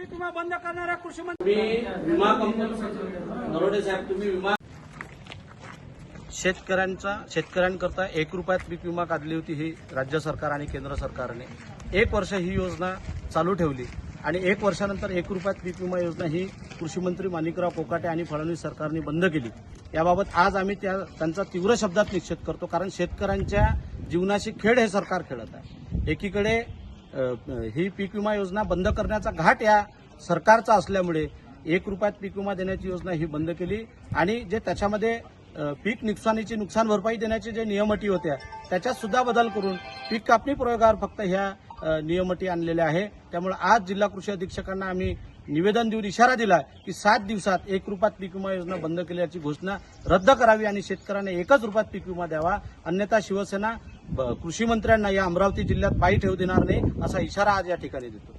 पीक विमा बंद करणाऱ्या कृषी मंत्री विमा कंपनी नरोडे साहेब, तुम्ही विमा शेतकऱ्यांकरता 1 रुपयात पीक विमा काढली होती ही राज्य सरकार आणि केंद्र सरकारने 1 वर्ष ही योजना चालू ठेवली आणि 1 वर्षानंतर 1 रुपयात पीक विमा योजना ही कृषी मंत्री माणिकराव कोकाटे आणि फडणवीस सरकारने बंद केली। याबाबत आज आम्ही त्यांचा तीव्र शब्दात निषेध करतो, कारण शेतकऱ्यांच्या जीवनाशी खेळ हे सरकार खेळत आहे। एकीकडे ही पीक विमा योजना बंद करण्याचा घाट या सरकारचा असल्यामुळे 1 रुपयात पीक विमा देण्याची योजना ही बंद केली आणि जे त्याच्यामध्ये पीक नुकसानीची नुकसान भरपाई देण्याचे जे नियम अटी होत्या त्याच्यात सुद्धा बदल करून पीक कापणी प्रयोगावर फक्त ह्या नियम अटी आणलेल्या आहे। त्यामुळे आज जिल्हा कृषी अधीक्षकांना आम्ही निवेदन देऊन इशारा दिला की 7 दिवसात 1 रुपयात पीक विमा योजना बंद केल्याची घोषणा रद्द करावी आणि शेतकऱ्यांना 1च रुपयात पीक विमा द्यावा, अन्यथा शिवसेना कृषी मंत्र्यांना या अमरावती जिल्ह्यात पायी ठेवू देणार नाही असा इशारा आज या ठिकाणी देतो।